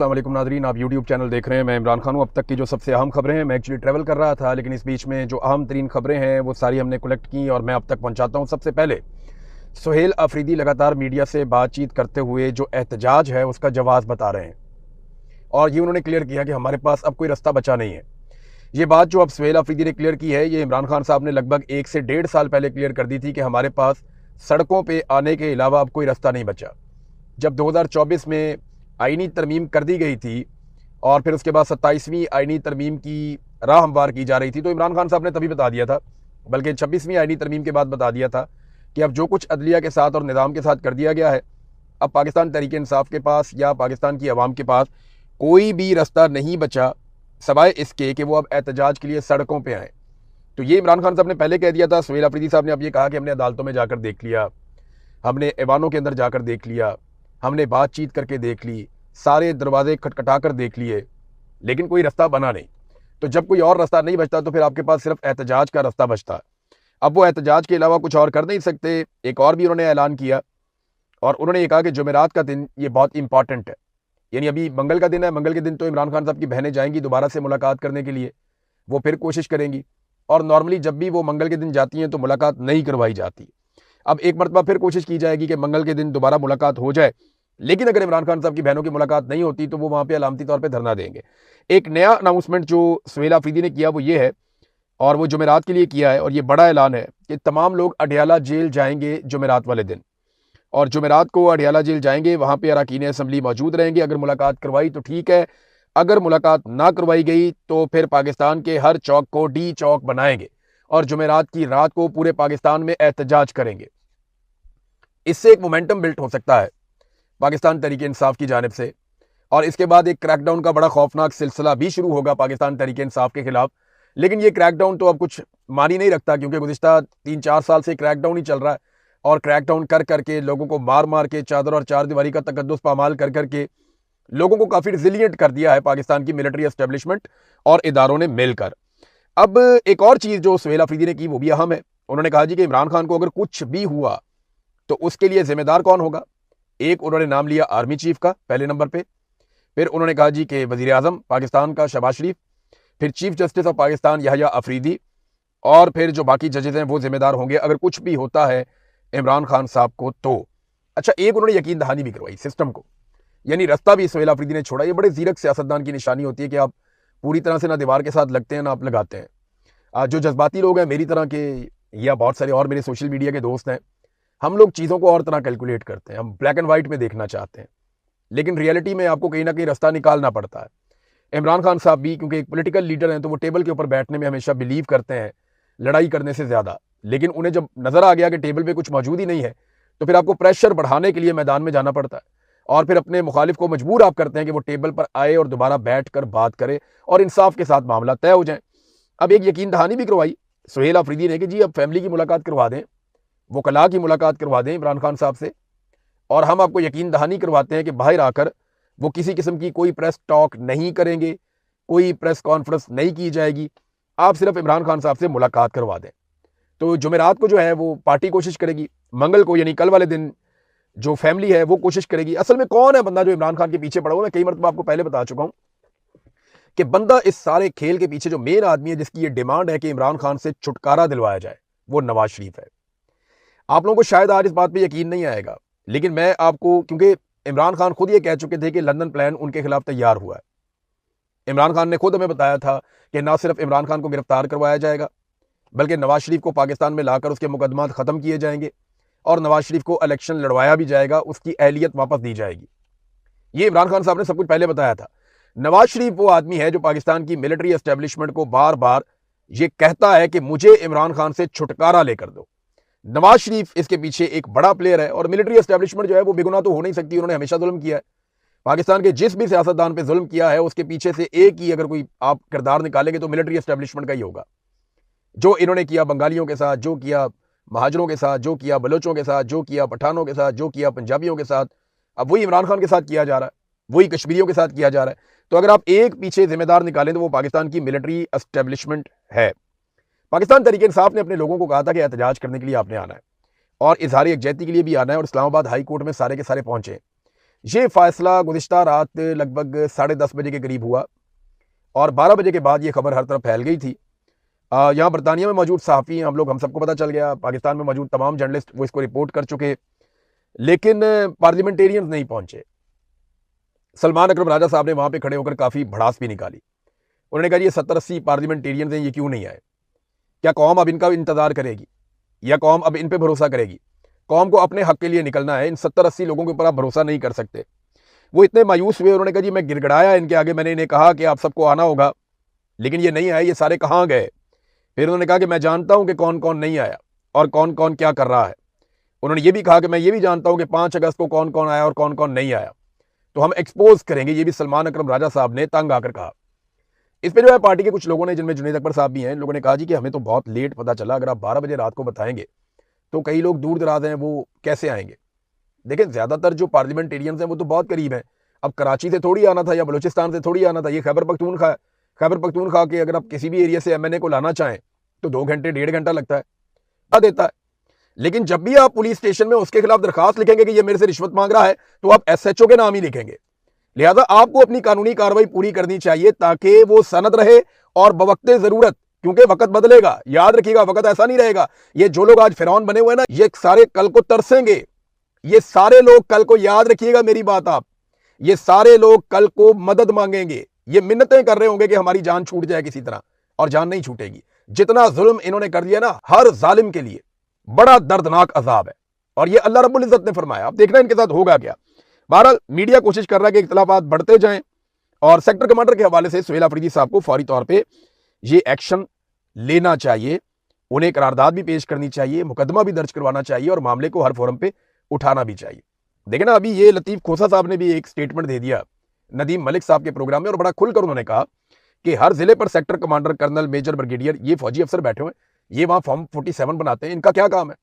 अस्सलाम वालेकुम नादरीन, आप यूट्यूब चैनल देख रहे हैं। मैं इमरान खान हूँ। अब तक की जो सबसे अहम खबरें हैं, मैं एक्चुअली ट्रैवल कर रहा था, लेकिन इस बीच में जो अहम तरीन खबरें हैं वो सारी हमने कलेक्ट की और मैं अब तक पहुँचाता हूँ। सबसे पहले सुहेल अफरीदी लगातार मीडिया से बातचीत करते हुए जो एहतजाज है उसका जवाब बता रहे हैं और ये उन्होंने क्लियर किया कि हमारे पास अब कोई रास्ता बचा नहीं है। ये बात जो अब सुहेल अफरीदी ने क्लियर की है, ये इमरान खान साहब ने लगभग 1 से 1.5 साल पहले क्लियर कर दी थी कि हमारे पास सड़कों पर आने के अलावा अब कोई रास्ता नहीं बचा। जब 2024 में आईनी तरमीम कर दी गई थी और फिर उसके बाद 27वीं आईनी तरमीम की राह हमवार की जा रही थी, तो इमरान खान साहब ने तभी बता दिया था, बल्कि 26वीं आईनी तरमीम के बाद बता दिया था कि अब जो कुछ अदलिया के साथ और निज़ाम के साथ कर दिया गया है, अब पाकिस्तान तहरीक इंसाफ के पास या पाकिस्तान की आवाम के पास कोई भी रास्ता नहीं बचा सवाए इसके कि वो अब एहतजाज के लिए सड़कों पर आए। तो ये इमरान खान साहब ने पहले कह दिया था। सुहेल अफरीदी साहब ने अब ये कहा कि हमने अदालतों में जाकर देख लिया, हमने ऐवानों के अंदर जाकर देख लिया, हमने बातचीत करके देख ली, सारे दरवाजे खटखटा कर देख लिए, लेकिन कोई रास्ता बना नहीं। तो जब कोई और रास्ता नहीं बचता तो फिर आपके पास सिर्फ एहतजाज का रास्ता बचता है। अब वो एहतजाज के अलावा कुछ और कर नहीं सकते। एक और भी उन्होंने ऐलान किया और उन्होंने ये कहा कि जुमेरात का दिन ये बहुत इंपॉर्टेंट है, यानी अभी मंगल का दिन है, मंगल के दिन तो इमरान खान साहब की बहनें जाएंगी दोबारा से मुलाकात करने के लिए, वो फिर कोशिश करेंगी। और नॉर्मली जब भी वो मंगल के दिन जाती हैं तो मुलाकात नहीं करवाई जाती। अब एक मरतबा फिर कोशिश की जाएगी कि मंगल के दिन दोबारा मुलाकात हो जाए, लेकिन अगर इमरान खान साहब की बहनों की मुलाकात नहीं होती तो वो वहाँ पे अलामती तौर पे धरना देंगे। एक नया अनाउंसमेंट जो सुहेल अफरीदी ने किया वो ये है, और वो जुमेरात के लिए किया है, और ये बड़ा ऐलान है कि तमाम लोग अडियाला जेल जाएंगे जुमेरात वाले दिन, और जुमेरात को अडियाला जेल जाएंगे, वहाँ पर अरकान असम्बली मौजूद रहेंगे। अगर मुलाकात करवाई तो ठीक है, अगर मुलाकात ना करवाई गई तो फिर पाकिस्तान के हर चौक को डी चौक बनाएंगे और जुमेरात की रात को पूरे पाकिस्तान में एहतजाज करेंगे। इससे एक मोमेंटम बिल्ट हो सकता है पाकिस्तान तहरीक इंसाफ की जानिब से, और इसके बाद एक क्रैकडाउन का बड़ा खौफनाक सिलसिला भी शुरू होगा पाकिस्तान तहरीक इंसाफ के खिलाफ। लेकिन ये क्रैकडाउन तो अब कुछ मानी नहीं रखता, क्योंकि गुज़िश्ता 3-4 साल से क्रैकडाउन ही चल रहा है, और क्रैकडाउन कर करके लोगों को मार मार के चादर और चार दीवारी का तकद्दुस पामाल कर करके लोगों को काफ़ी रिजिलियंट कर दिया है पाकिस्तान की मिलिट्री एस्टेब्लिशमेंट और इदारों ने मिलकर। अब एक और चीज़ जो सुहेल अफरीदी ने की वो भी अहम है। उन्होंने कहा जी कि इमरान खान को अगर कुछ भी हुआ तो उसके लिए जिम्मेदार कौन होगा। एक उन्होंने नाम लिया आर्मी चीफ का पहले नंबर पे, फिर उन्होंने कहा जी कि वजीर आजम पाकिस्तान का शहबाज शरीफ, फिर chief justice of Pakistan Yahya Afridi, और फिर जो बाकी जजेस हैं वो जिम्मेदार होंगे अगर कुछ भी होता है इमरान खान साहब को तो। अच्छा, एक उन्होंने यकीन दहानी भी करवाई सिस्टम को, यानी रास्ता भी सुहेल अफरीदी ने छोड़ा। ये बड़े जीरक सियासतदान की निशानी होती है कि आप पूरी तरह से ना दीवार के साथ लगते हैं ना आप लगाते हैं। जो जज्बाती लोग हैं मेरी तरह के, या बहुत सारे और मेरे सोशल मीडिया के दोस्त हैं, हम लोग चीज़ों को और तरह कैलकुलेट करते हैं, हम ब्लैक एंड वाइट में देखना चाहते हैं, लेकिन रियलिटी में आपको कहीं ना कहीं रास्ता निकालना पड़ता है। इमरान खान साहब भी क्योंकि एक पॉलिटिकल लीडर हैं तो वो टेबल के ऊपर बैठने में हमेशा बिलीव करते हैं, लड़ाई करने से ज़्यादा। लेकिन उन्हें जब नज़र आ गया कि टेबल पे कुछ मौजूद ही नहीं है तो फिर आपको प्रेशर बढ़ाने के लिए मैदान में जाना पड़ता है, और फिर अपने मुखालिफ को मजबूर आप करते हैं कि वो टेबल पर आए और दोबारा बैठ कर बात करे और इंसाफ के साथ मामला तय हो जाए। अब एक यकीन दहानी भी करवाई सुहेल अफरीदी ने कि जी अब फैमिली की मुलाकात करवा दें, वकला की मुलाकात करवा दें इमरान खान साहब से, और हम आपको यकीन दहानी करवाते हैं कि बाहर आकर वो किसी किस्म की कोई प्रेस टॉक नहीं करेंगे, कोई प्रेस कॉन्फ्रेंस नहीं की जाएगी, आप सिर्फ इमरान खान साहब से मुलाकात करवा दें। तो जुमेरात को जो है वो पार्टी कोशिश करेगी, मंगल को यानी कल वाले दिन जो फैमिली है वो कोशिश करेगी। असल में कौन है बंदा जो इमरान खान के पीछे पड़ा हुआ, मैं कई मरतबा आपको पहले बता चुका हूं कि बंदा इस सारे खेल के पीछे जो मेन आदमी है जिसकी ये डिमांड है कि इमरान खान से छुटकारा दिलवाया जाए, वो नवाज शरीफ है। आप लोगों को शायद आज इस बात पे यकीन नहीं आएगा, लेकिन मैं आपको, क्योंकि इमरान खान खुद ये कह चुके थे कि लंदन प्लान उनके खिलाफ तैयार हुआ है। इमरान खान ने खुद हमें बताया था कि ना सिर्फ इमरान खान को गिरफ्तार करवाया जाएगा बल्कि नवाज शरीफ को पाकिस्तान में लाकर उसके मुकदमात ख़त्म किए जाएंगे और नवाज शरीफ को इलेक्शन लड़वाया भी जाएगा, उसकी अहलियत वापस दी जाएगी। ये इमरान खान साहब ने सब कुछ पहले बताया था। नवाज शरीफ वो आदमी है जो पाकिस्तान की मिलिट्री एस्टेब्लिशमेंट को बार बार ये कहता है कि मुझे इमरान खान से छुटकारा लेकर दो। नवाज शरीफ इसके पीछे एक बड़ा प्लेयर है, और मिलिट्री एस्टेब्लिशमेंट जो है वो बेगुनाह तो हो नहीं सकती, उन्होंने हमेशा जुल्म किया है। पाकिस्तान के जिस भी सियासतदान पे जुल्म किया है उसके पीछे से एक ही अगर कोई आप किरदार निकालेंगे तो मिलिट्री एस्टेब्लिशमेंट का ही होगा। जो इन्होंने किया बंगालियों के साथ, जो किया महाजरों के साथ, जो किया बलोचों के साथ, जो किया पठानों के साथ, जो किया पंजाबियों के साथ, अब वही इमरान खान के साथ किया जा रहा है, वही कश्मीरियों के साथ किया जा रहा है। तो अगर आप एक पीछे जिम्मेदार निकालें तो वो पाकिस्तान की मिलिट्री एस्टेब्लिशमेंट है। पाकिस्तान तहरीक इंसाफ ने अपने लोगों को कहा था कि एहतजाज करने के लिए आपने आना है और इजहार यकजहती के लिए भी आना है, और इस्लामाबाद हाई कोर्ट में सारे के सारे पहुंचे। ये फैसला गुज़िश्ता रात लगभग 10:30 बजे के करीब हुआ और 12 बजे के बाद ये खबर हर तरफ फैल गई थी। यहाँ बरतानिया में मौजूद सहाफ़ी हम सबको पता चल गया, पाकिस्तान में मौजूद तमाम जर्नलिस्ट वो इसको रिपोर्ट कर चुके, लेकिन पार्लियामेंटेरियंस नहीं पहुंचे। सलमान अकरम राजा साहब ने वहाँ पे खड़े होकर काफ़ी भड़ास भी निकाली। उन्होंने कहा ये 70-80 पार्लियामेंटेरियंस हैं, ये क्यों नहीं आए? क्या कौम अब इनका इंतज़ार करेगी या कौम अब इन पे भरोसा करेगी? कौम को अपने हक के लिए निकलना है, इन 70-80 लोगों के ऊपर आप भरोसा नहीं कर सकते। वो इतने मायूस हुए, उन्होंने कहा जी मैं गिड़गिड़ाया इनके आगे, मैंने इन्हें कहा कि आप सबको आना होगा, लेकिन ये नहीं आए, ये सारे कहाँ गए? फिर उन्होंने कहा कि मैं जानता हूं कि कौन कौन नहीं आया और कौन कौन क्या कर रहा है। उन्होंने ये भी कहा कि मैं ये भी जानता हूं कि 5 अगस्त को कौन कौन आया और कौन कौन नहीं आया, तो हम एक्सपोज करेंगे। ये भी सलमान अकरम राजा साहब ने तंग आकर कहा। इस पर जो है पार्टी के कुछ लोगों ने, जिनमें जुनैद अकबर साहब भी हैं, लोगों ने कहा जी कि हमें तो बहुत लेट पता चला, अगर आप 12 बजे रात को बताएंगे तो कई लोग दूर दराज हैं, वो कैसे आएंगे? देखें, ज़्यादातर जो पार्लियामेंटेरियंस हैं वो तो बहुत करीब हैं। अब कराची से थोड़ी आना था या बलूचिस्तान से थोड़ी आना था, ये खैबर पख्तूनख्वा के अगर आप किसी भी एरिया से MNA को लाना चाहें तो 2 घंटे 1.5 घंटा लगता है, देता है। लेकिन जब भी आप पुलिस स्टेशन में उसके खिलाफ दरखास्त लिखेंगे कि ये मेरे से रिश्वत मांग रहा है, तो आप SHO के नाम ही लिखेंगे। लिहाजा आपको अपनी कानूनी कार्रवाई पूरी करनी चाहिए ताकि वो सनद रहे और बवक्ते जरूरत, क्योंकि वक्त बदलेगा। याद रखिएगा, वक्त ऐसा नहीं रहेगा। ये जो लोग आज फिरौन बने हुए ना, ये सारे कल को तरसेंगे। ये सारे लोग कल को, याद रखिएगा मेरी बात आप, ये सारे लोग कल को मदद मांगेंगे। ये मिन्नतें कर रहे होंगे कि हमारी जान छूट जाए किसी तरह, और जान नहीं छूटेगी। जितना जुल्म इन्होंने कर दिया ना, हर जालिम के लिए बड़ा दर्दनाक अजाब है, और ये अल्लाह रब्बुल इज्जत ने फरमाया। अब देखना इनके साथ होगा क्या। बहरहाल मीडिया कोशिश कर रहा है कि इख्तिलाफात बढ़ते जाएं, और सेक्टर कमांडर के हवाले से सुहेल अफरीदी साहब को फौरी तौर पे ये एक्शन लेना चाहिए। उन्हें करारदाद भी पेश करनी चाहिए, मुकदमा भी दर्ज करवाना चाहिए, और मामले को हर फोरम पे उठाना भी चाहिए। देखें ना, अभी ये लतीफ़ खोसा साहब ने भी एक स्टेटमेंट दे दिया नदीम मलिक साहब के प्रोग्राम में, और बड़ा खुलकर उन्होंने कहा कि हर जिले पर sector commander, colonel, major, brigadier, ये फौजी अफसर बैठे हुए, ये वहां फॉर्म 47 बनाते हैं। इनका क्या काम है?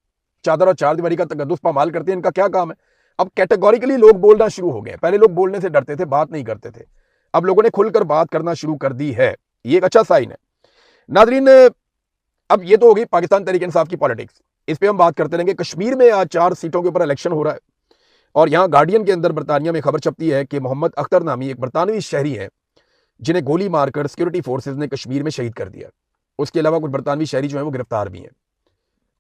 चादर और चार दीवारी का तकद्दुस पामाल करते हैं, इनका क्या काम है? अब कैटेगोरिकली लोग बोलना शुरू हो गए। पहले लोग बोलने से डरते थे, बात नहीं करते थे, अब लोगों ने खुलकर बात करना शुरू कर दी है। ये एक अच्छा साइन है। नाजरीन, अब ये तो हो गई पाकिस्तान तहरीक इंसाफ की पॉलिटिक्स, इस पर हम बात करते रहेंगे। कश्मीर में आज 4 सीटों के ऊपर इलेक्शन हो रहा है, और यहाँ गार्डियन के अंदर बरतानिया में खबर छपती है कि मोहम्मद अख्तर नामी एक बरतानवी शहरी है जिन्हें गोली मारकर सिक्योरिटी फोर्सेज ने कश्मीर में शहीद कर दिया। उसके अलावा कुछ बरतानवी शहरी जो है वो गिरफ्तार भी हैं,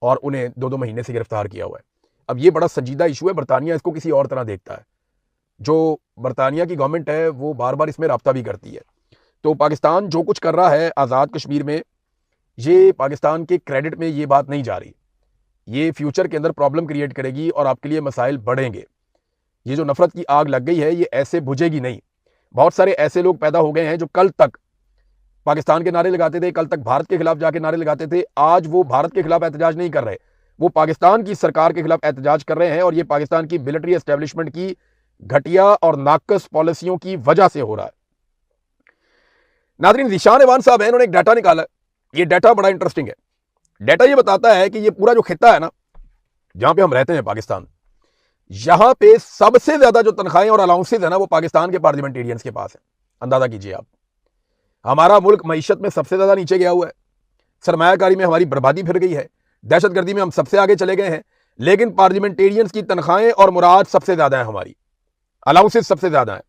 और उन्हें 2-2 महीने से गिरफ्तार किया हुआ है। अब ये बड़ा संजीदा इशू है, बरतानिया इसको किसी और तरह देखता है। जो बरतानिया की गवर्नमेंट है वो बार बार इसमें राब्ता भी करती है। तो पाकिस्तान जो कुछ कर रहा है आज़ाद कश्मीर में, ये पाकिस्तान के क्रेडिट में ये बात नहीं जा रही। ये फ्यूचर के अंदर प्रॉब्लम क्रिएट करेगी और आपके लिए मसाइल बढ़ेंगे। ये जो नफरत की आग लग गई है ये ऐसे बुझेगी नहीं। बहुत सारे ऐसे लोग पैदा हो गए हैं जो कल तक पाकिस्तान के नारे लगाते थे, कल तक भारत के खिलाफ जाके नारे लगाते थे। आज वो भारत के खिलाफ एहतजाज नहीं कर रहे, वो पाकिस्तान की सरकार के खिलाफ एहतजाज कर रहे हैं, और ये पाकिस्तान की मिलिट्री एस्टेब्लिशमेंट की घटिया और नाकस पॉलिसियों की वजह से हो रहा है। नाज़रीन, ज़ीशान इवान साहब हैं, इन्होंने एक डाटा निकाला। ये डाटा बड़ा इंटरेस्टिंग है। डाटा ये बताता है कि ये पूरा जो खित्ता है ना, जहां पे हम रहते हैं पाकिस्तान, यहां पे सबसे ज्यादा जो तनख्वाहें और अलाउंसेज है ना, वो पाकिस्तान के पार्लियामेंटेरियंस के पास है। अंदाजा कीजिए आप। हमारा मुल्क मईशत में सबसे ज्यादा नीचे गया हुआ है, सरमायाकारी में हमारी बर्बादी फिर गई है, दहशतगर्दी में हम सबसे आगे चले गए हैं, लेकिन पार्लियामेंटेरियंस की तनख्वाहें और मुराद सबसे ज्यादा है, हमारी अलाउंसेज सबसे ज्यादा है।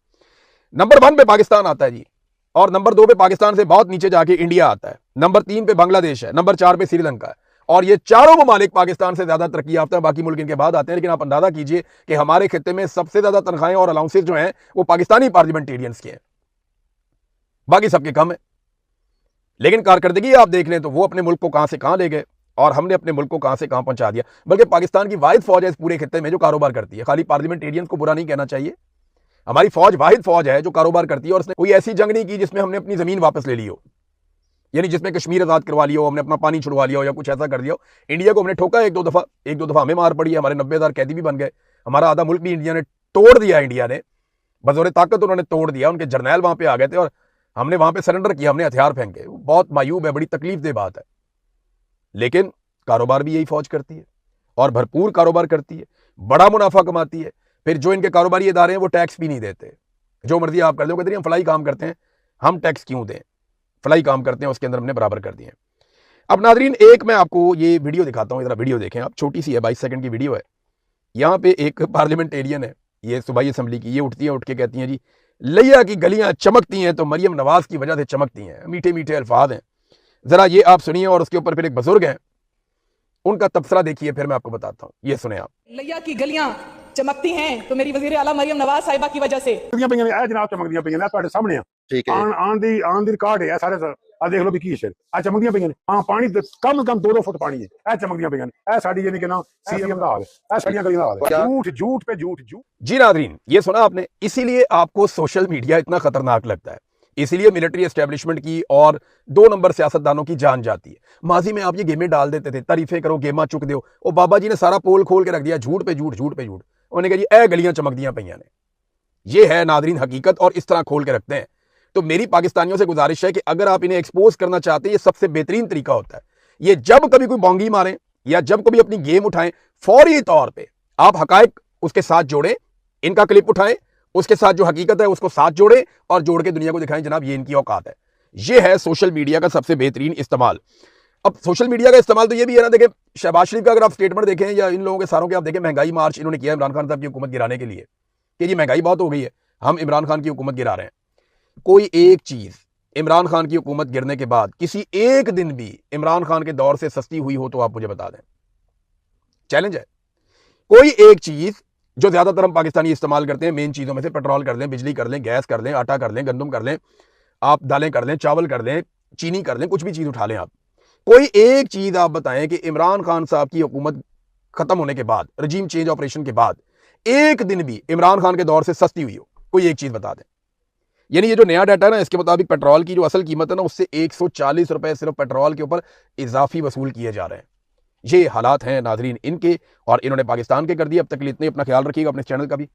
नंबर 1 पे पाकिस्तान आता है जी, और नंबर 2 पे पाकिस्तान से बहुत नीचे जाके इंडिया आता है, नंबर 3 पे बांग्लादेश है, नंबर 4 पे श्रीलंका है, और ये चारों ममालिक पाकिस्तान से ज्यादा तरक्की याफ्ता है, बाकी मुल्क इनके बाद आते हैं। लेकिन आप अंदाजा कीजिए कि हमारे खित्ते में सबसे ज्यादा तनख्वाहें और अलाउंसेज जो हैं वो पाकिस्तानी पार्लियामेंटेरियंस के हैं, बाकी सबके कम है। लेकिन कारकर्दगी आप देख लें तो वो अपने मुल्क को कहां से कहां ले गए, और हमने अपने मुल्क को कहां से कहां पहुंचा दिया। बल्कि पाकिस्तान की वाहिद फौज है इस पूरे खित्ते में जो कारोबार करती है। खाली पार्लियामेंटेरियंस को बुरा नहीं कहना चाहिए, हमारी फौज वाहिद फौज है जो कारोबार करती है, और उसने कोई ऐसी जंग नहीं की जिसमें हमने अपनी जमीन वापस ले ली हो, यानी जिसमें कश्मीर आजाद करवा लिया हो, हमने अपना पानी छुड़वा लिया हो या कुछ ऐसा कर दिया हो। इंडिया को हमने ठोका एक दो दफा हमें मार पड़ी है, हमारे 90,000 कैदी भी बन गए, हमारा आधा मुल्क भी इंडिया ने तोड़ दिया। इंडिया ने बजोरे ताकत उन्होंने तोड़ दिया, उनके जर्नैल वहां पे आ गए थे और हमने वहां पे सरेंडर किया, हमने हथियार फेंके। बहुत मायूब है, बड़ी तकलीफ दे बात है। लेकिन कारोबार भी यही फौज करती है, और भरपूर कारोबार करती है, बड़ा मुनाफा कमाती है। फिर जो इनके कारोबारी इदारे हैं वो टैक्स भी नहीं देते, जो मर्जी आप कर लो, कहते हैं हम फलाई काम करते हैं, हम टैक्स क्यों दें, फलाई काम करते हैं, उसके अंदर हमने बराबर कर दिए। अब नाजरीन, एक मैं आपको ये वीडियो दिखाता हूं, जरा वीडियो देखें आप, छोटी सी है, 22 सेकंड की वीडियो है। यहाँ पे एक पार्लियामेंटेरियन है, ये सूबाई असम्बली की, ये उठती हैं, उठ के कहती हैं जी लिया की गलियां चमकती हैं तो मरियम नवाज की वजह से चमकती हैं। मीठे मीठे अल्फाज हैं, जरा ये आप सुनिए। और उसके ऊपर फिर एक बुजुर्ग हैं, उनका तबसरा देखिए, फिर मैं आपको बताता हूँ। ये सुने आप। लिया की गलियां चमकती हैं तो मेरी वजीर आला मरियम नवाज साहिबा की वजह से जनाब चमकदियां पईयां ने ਤੁਹਾਡੇ ਸਾਹਮਣੇ ਆ। ਠੀਕ ਹੈ ਆਨ ਦੀ ਰਿਕਾਰਡ ਹੈ ਸਾਰੇ ਆ ਦੇਖ ਲਓ ਵੀ ਕੀ ਸ਼ੇਰ ਆ ਚਮਕਦੀਆਂ ਪਈਆਂ ਨੇ। ਹਾਂ ਪਾਣੀ ਕਮ 2-2 ਫੁੱਟ ਪਾਣੀ ਹੈ, ਇਹ ਚਮਕਦੀਆਂ ਪਈਆਂ ਨੇ। ਇਹ ਸਾਡੀ ਯਾਨੀ ਕਿ ਨਾ ਸੀਐਮ ਦਾ ਹਾਲ ਹੈ, ਇਹ ਸਾਡੀਆਂ ਗਲੀਆਂ ਦਾ ਹਾਲ ਹੈ। झूठ झूठ पे झूठ झूठ। जी नादरीन, ये सुना आपने। इसीलिए आपको सोशल मीडिया इतना खतरनाक लगता है, इसीलिए मिलिट्री एस्टेब्लिशमेंट की और 2 नंबर सियासतदानों की जान जाती है। माजी में आप ये गेमें डाल देते थे, तारीफें करो गेमा चुक दो। और बाबा जी ने सारा पोल खोल के रख दिया, झूठ पे झूठ, झूठ पे झूठ। उन्होंने कहा जी ए गलियां चमकदियां पईयां ने। ये है नादरीन हकीकत, और इस तरह खोल के रखते हैं। तो मेरी पाकिस्तानियों से गुजारिश है कि अगर आप इन्हें एक्सपोज करना चाहते हैं, ये सबसे बेहतरीन तरीका होता है। ये जब कभी कोई बोंगी मारें या जब कभी अपनी गेम उठाएं, फौरी तौर पे आप हकायक उसके साथ जोड़ें, इनका क्लिप उठाएं, उसके साथ जो हकीकत है उसको साथ जोड़ें और जोड़ के दुनिया को दिखाएं जनाब ये इनकी औकात है। ये है सोशल मीडिया का सबसे बेहतरीन इस्तेमाल। अब सोशल मीडिया का इस्तेमाल तो ये भी है ना, देखें शहबाज शरीफ का अगर आप स्टेटमेंट देखें या इन लोगों के सारों के आप देखें, महंगाई मार्च इन्होंने किया इमरान खान साहब की हुकूमत गिराने के लिए कि जी महंगाई बहुत हो गई है, हम इमरान खान की हुकूमत गिरा रहे हैं। कोई एक चीज इमरान खान की हुकूमत गिरने के बाद किसी एक दिन भी इमरान खान के दौर से सस्ती हुई हो तो आप मुझे बता दें। चैलेंज है। कोई एक चीज जो ज्यादातर हम पाकिस्तानी इस्तेमाल करते हैं, मेन चीजों में से पेट्रोल कर लें, बिजली कर लें, गैस कर लें, आटा कर लें, गंदम कर लें, आप दालें कर लें, चावल कर लें, चीनी कर लें, कुछ भी चीज उठा लें आप। कोई एक चीज आप बताएं कि इमरान खान साहब की हुकूमत खत्म होने के बाद, रजीम चेंज ऑपरेशन के बाद एक दिन भी इमरान खान के दौर से सस्ती हुई हो, कोई एक चीज बता दें। यानी ये जो नया डाटा है ना, इसके मुताबिक पेट्रोल की जो असल कीमत है ना, उससे 140 रुपए सिर्फ पेट्रोल के ऊपर इजाफी वसूल किए जा रहे हैं। ये हालात हैं नाजरीन इनके, और इन्होंने पाकिस्तान के कर दिए। अब तक के लिए इतने, अपना ख्याल रखिएगा, अपने चैनल का भी।